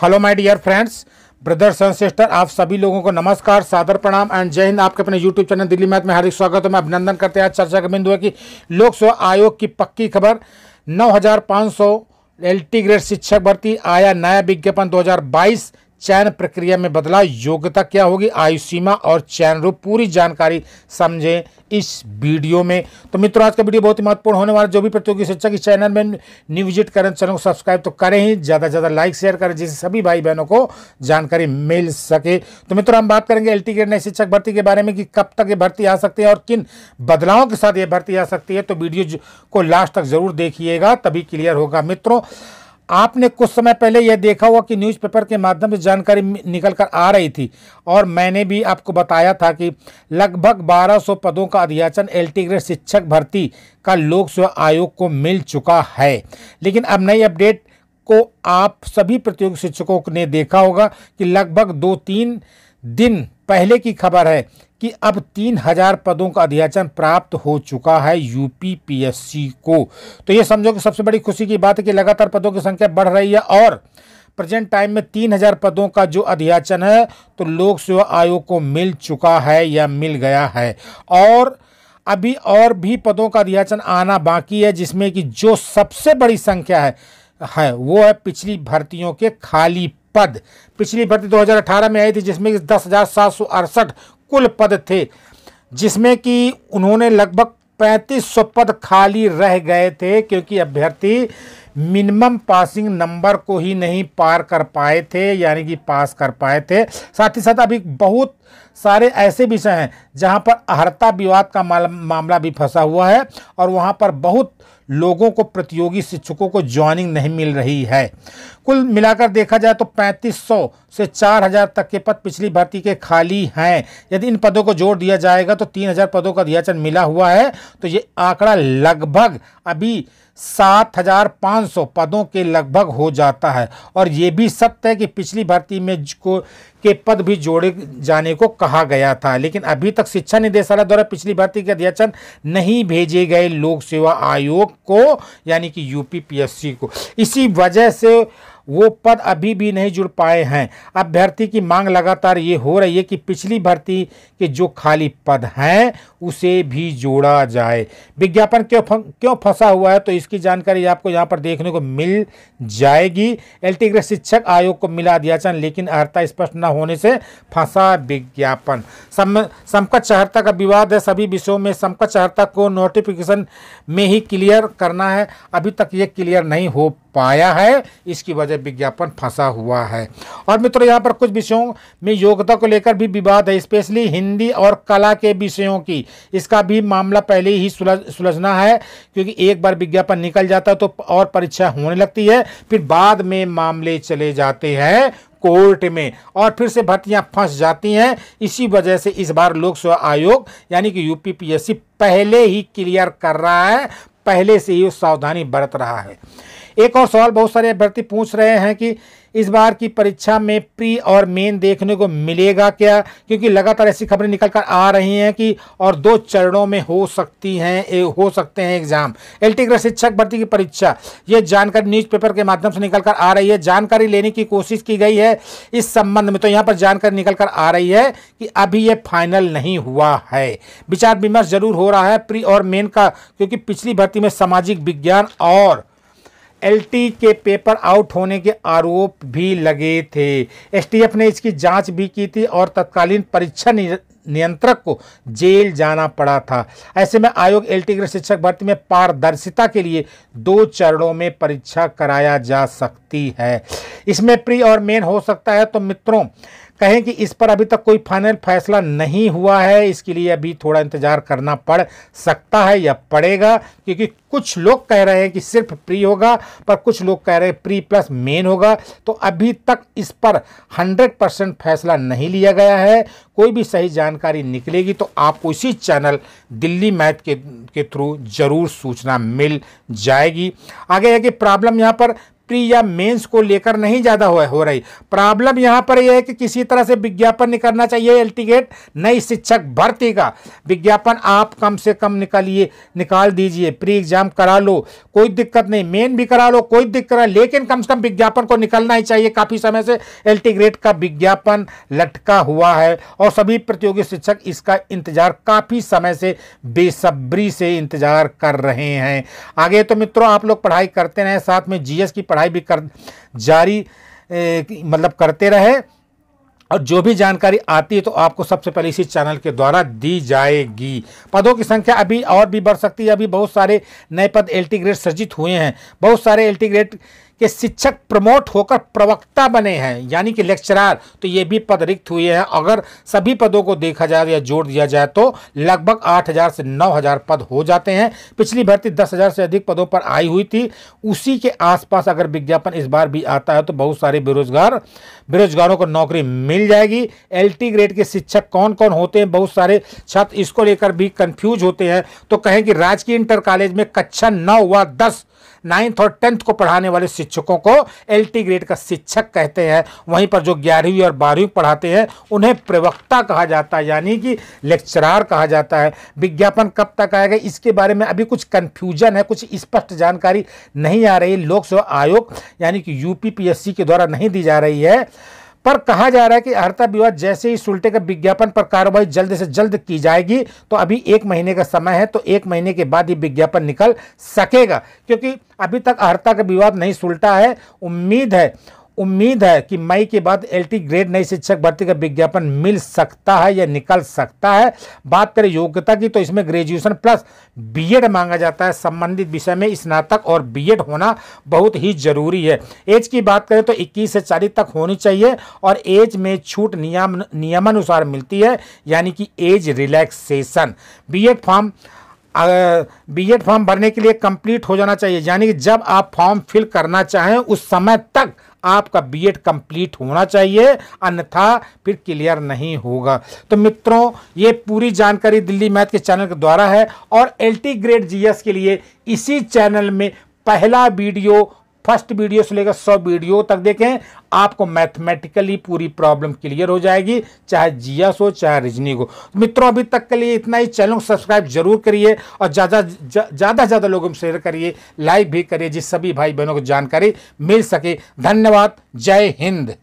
Hello my dear friends, brothers and sister, आप सभी लोगों को नमस्कार, सादर प्रणाम एंड जय हिंद। आपके अपने यूट्यूब चैनल दिल्ली मैथ में हार्दिक स्वागत है। मैं अभिनंदन करते हैं। आज चर्चा का बिंदु है कि लोक सेवा आयोग की पक्की खबर, 9500 LT ग्रेड शिक्षक भर्ती, आया नया विज्ञापन 2022, चयन प्रक्रिया में बदलाव, योग्यता क्या होगी, आयु सीमा और चयन रूप, पूरी जानकारी समझें इस वीडियो में। तो मित्रों, आज का वीडियो बहुत ही महत्वपूर्ण होने वाला है। जो भी प्रतियोगी शिक्षक इस चैनल में न्यू विजिट करें, चैनल को सब्सक्राइब तो करें ही, ज़्यादा से ज़्यादा लाइक शेयर करें, जिससे सभी भाई बहनों को जानकारी मिल सके। तो मित्रों, हम बात करेंगे LT ग्रेड नई शिक्षक भर्ती के बारे में कि कब तक ये भर्ती आ सकती है और किन बदलावों के साथ ये भर्ती आ सकती है। तो वीडियो को लास्ट तक जरूर देखिएगा, तभी क्लियर होगा। मित्रों, आपने कुछ समय पहले यह देखा हुआ कि न्यूज़पेपर के माध्यम से जानकारी निकल कर आ रही थी और मैंने भी आपको बताया था कि लगभग 1200 पदों का अधियाचन LT ग्रेड शिक्षक भर्ती का लोक सेवा आयोग को मिल चुका है। लेकिन अब नई अपडेट को आप सभी प्रतियोगी शिक्षकों ने देखा होगा कि लगभग 2-3 दिन पहले की खबर है कि अब 3000 पदों का अधियाचन प्राप्त हो चुका है UPPSC को। तो ये समझो कि सबसे बड़ी खुशी की बात है कि लगातार पदों की संख्या बढ़ रही है और प्रेजेंट टाइम में 3000 पदों का जो अधियाचन है तो लोक सेवा आयोग को मिल चुका है या मिल गया है। और अभी और भी पदों का अधियाचन आना बाकी है, जिसमें कि जो सबसे बड़ी संख्या है वो है पिछली भर्तियों के खाली पद। पिछली भर्ती 2018 में आई थी, जिसमें 10,768 कुल पद थे, जिसमें कि उन्होंने लगभग 3500 पद खाली रह गए थे क्योंकि अभ्यर्थी मिनिमम पासिंग नंबर को ही नहीं पार कर पाए थे, यानी कि पास कर पाए थे। साथ ही साथ अभी बहुत सारे ऐसे विषय हैं जहां पर अर्हता विवाद का मामला भी फंसा हुआ है और वहां पर बहुत लोगों को, प्रतियोगी शिक्षकों को ज्वाइनिंग नहीं मिल रही है। कुल मिलाकर देखा जाए तो 3500 से 4000 तक के पद पिछली भर्ती के खाली हैं। यदि इन पदों को जोड़ दिया जाएगा तो 3000 पदों का अधियाचन मिला हुआ है। तो ये आंकड़ा लगभग अभी 7500 पदों के लगभग हो जाता है। और ये भी सत्य है कि पिछली भर्ती में के पद भी जोड़े जाने को कहा गया था, लेकिन अभी तक शिक्षा निदेशालय द्वारा पिछली भर्ती के अध्ययन नहीं भेजे गए लोक सेवा आयोग को, यानी कि UPPSC को। इसी वजह से वो पद अभी भी नहीं जुड़ पाए हैं। अभ्यर्थी की मांग लगातार ये हो रही है कि पिछली भर्ती के जो खाली पद हैं उसे भी जोड़ा जाए। विज्ञापन क्यों फंसा हुआ है, तो इसकी जानकारी आपको यहाँ पर देखने को मिल जाएगी। LT ग्रेड शिक्षक आयोग को मिला अध्ययन, लेकिन अर्हता स्पष्ट न होने से फंसा विज्ञापन। समकक्ष अर्हता का विवाद है। सभी विषयों में समकक्ष अर्हता को नोटिफिकेशन में ही क्लियर करना है, अभी तक ये क्लियर नहीं हो पाया है, इसकी वजह विज्ञापन फंसा हुआ है। और मित्रों, यहाँ पर कुछ विषयों में योग्यता को लेकर भी विवाद है, स्पेशली हिंदी और कला के विषयों की। इसका भी मामला पहले ही सुलझना है, क्योंकि एक बार विज्ञापन निकल जाता है तो और परीक्षा होने लगती है, फिर बाद में मामले चले जाते हैं कोर्ट में और फिर से भर्तियां फंस जाती हैं। इसी वजह से इस बार लोक सेवा आयोग यानी कि UPPSC पहले ही क्लियर कर रहा है, पहले से ही सावधानी बरत रहा है। एक और सवाल बहुत सारे अभ्यर्थी पूछ रहे हैं कि इस बार की परीक्षा में प्री और मेन देखने को मिलेगा क्या, क्योंकि लगातार ऐसी खबरें निकल कर आ रही हैं कि और 2 चरणों में हो सकते हैं एग्जाम। LT ग्रेड शिक्षक भर्ती की परीक्षा, ये जानकारी न्यूज़पेपर के माध्यम से निकल कर आ रही है। जानकारी लेने की कोशिश की गई है इस संबंध में, तो यहाँ पर जानकारी निकल कर आ रही है कि अभी ये फाइनल नहीं हुआ है। विचार विमर्श जरूर हो रहा है प्री और मेन का, क्योंकि पिछली भर्ती में सामाजिक विज्ञान और LT के पेपर आउट होने के आरोप भी लगे थे। STF ने इसकी जांच भी की थी और तत्कालीन परीक्षा नियंत्रक को जेल जाना पड़ा था। ऐसे में आयोग LT ग्रेड शिक्षक भर्ती में पारदर्शिता के लिए 2 चरणों में परीक्षा कराया जा सकती है। इसमें प्री और मेन हो सकता है। तो मित्रों, कहें कि इस पर अभी तक कोई फाइनल फैसला नहीं हुआ है, इसके लिए अभी थोड़ा इंतजार करना पड़ सकता है या पड़ेगा, क्योंकि कुछ लोग कह रहे हैं कि सिर्फ प्री होगा, पर कुछ लोग कह रहे हैं प्री प्लस मेन होगा। तो अभी तक इस पर 100% फैसला नहीं लिया गया है। कोई भी सही जानकारी निकलेगी तो आपको इसी चैनल दिल्ली मैथ के थ्रू जरूर सूचना मिल जाएगी। आगे है कि प्रॉब्लम यहाँ पर प्री या मेंस को लेकर नहीं ज़्यादा हो रही। प्रॉब्लम यहाँ पर यह है कि किसी तरह से विज्ञापन निकलना चाहिए एलटीगेट नई शिक्षक भर्ती का। विज्ञापन आप कम से कम निकाल दीजिए, प्री एग्जाम करा लो कोई दिक्कत नहीं, मेन भी करा लो कोई दिक्कत नहीं, लेकिन कम से कम विज्ञापन को निकलना ही चाहिए। काफ़ी समय से एलटीग्रेड का विज्ञापन लटका हुआ है और सभी प्रतियोगी शिक्षक इसका इंतजार काफ़ी समय से बेसब्री से इंतजार कर रहे हैं। आगे तो मित्रों आप लोग पढ़ाई करते रहें, साथ में जीएस की पढ़ाई भी जारी करते रहे, और जो भी जानकारी आती है तो आपको सबसे पहले इसी चैनल के द्वारा दी जाएगी। पदों की संख्या अभी और भी बढ़ सकती है। अभी बहुत सारे नए पद एलटीग्रेड सृजित हुए हैं, बहुत सारे एलटीग्रेड के शिक्षक प्रमोट होकर प्रवक्ता बने हैं यानी कि लेक्चरर, तो ये भी पद रिक्त हुए हैं। अगर सभी पदों को देखा जाए या जोड़ दिया जाए तो लगभग 8000 से 9000 पद हो जाते हैं। पिछली भर्ती 10,000 से अधिक पदों पर आई हुई थी, उसी के आसपास अगर विज्ञापन इस बार भी आता है तो बहुत सारे बेरोजगारों को नौकरी मिल जाएगी। एलटी ग्रेड के शिक्षक कौन कौन होते हैं, बहुत सारे छात्र इसको लेकर भी कंफ्यूज होते हैं। तो कहें कि राजकीय इंटर कॉलेज में कक्षा 9 व 10 9th और 10th को पढ़ाने वाले शिक्षकों को एलटी ग्रेड का शिक्षक कहते हैं। वहीं पर जो 11वीं और 12वीं पढ़ाते हैं उन्हें प्रवक्ता कहा जाता है यानी कि लेक्चरर कहा जाता है। विज्ञापन कब तक आएगा इसके बारे में अभी कुछ कंफ्यूजन है, कुछ स्पष्ट जानकारी नहीं आ रही। लोक सेवा आयोग यानी कि यूपीपीएससी के द्वारा नहीं दी जा रही है, पर कहा जा रहा है कि अर्हता विवाद जैसे ही सुलटे का विज्ञापन पर कार्रवाई जल्द से जल्द की जाएगी। तो अभी 1 महीने का समय है, तो 1 महीने के बाद ही विज्ञापन निकल सकेगा, क्योंकि अभी तक अर्हता का विवाद नहीं सुलटा है। उम्मीद है कि मई के बाद एलटी ग्रेड नई शिक्षक भर्ती का विज्ञापन मिल सकता है या निकल सकता है। बात करें योग्यता की तो इसमें ग्रेजुएशन प्लस बीएड मांगा जाता है। संबंधित विषय में स्नातक और बीएड होना बहुत ही जरूरी है। एज की बात करें तो 21 से 40 तक होनी चाहिए और एज में छूट नियमानुसार मिलती है यानी कि एज रिलैक्सेशन। बीएड फॉर्म भरने के लिए कंप्लीट हो जाना चाहिए, यानी कि जब आप फॉर्म फिल करना चाहें उस समय तक आपका बीएड कंप्लीट होना चाहिए, अन्यथा फिर क्लियर नहीं होगा। तो मित्रों ये पूरी जानकारी दिल्ली मैथ के चैनल के द्वारा है और एलटी ग्रेड जीएस के लिए इसी चैनल में पहला वीडियो, फर्स्ट वीडियो से लेकर 100 वीडियो तक देखें, आपको मैथमेटिकली पूरी प्रॉब्लम क्लियर हो जाएगी, चाहे जीएस हो चाहे रीजनिंग हो। मित्रों अभी तक के लिए इतना ही। चैनल को सब्सक्राइब जरूर करिए और ज़्यादा लोगों को शेयर करिए, लाइक भी करिए, जिस सभी भाई बहनों को जानकारी मिल सके। धन्यवाद। जय हिंद।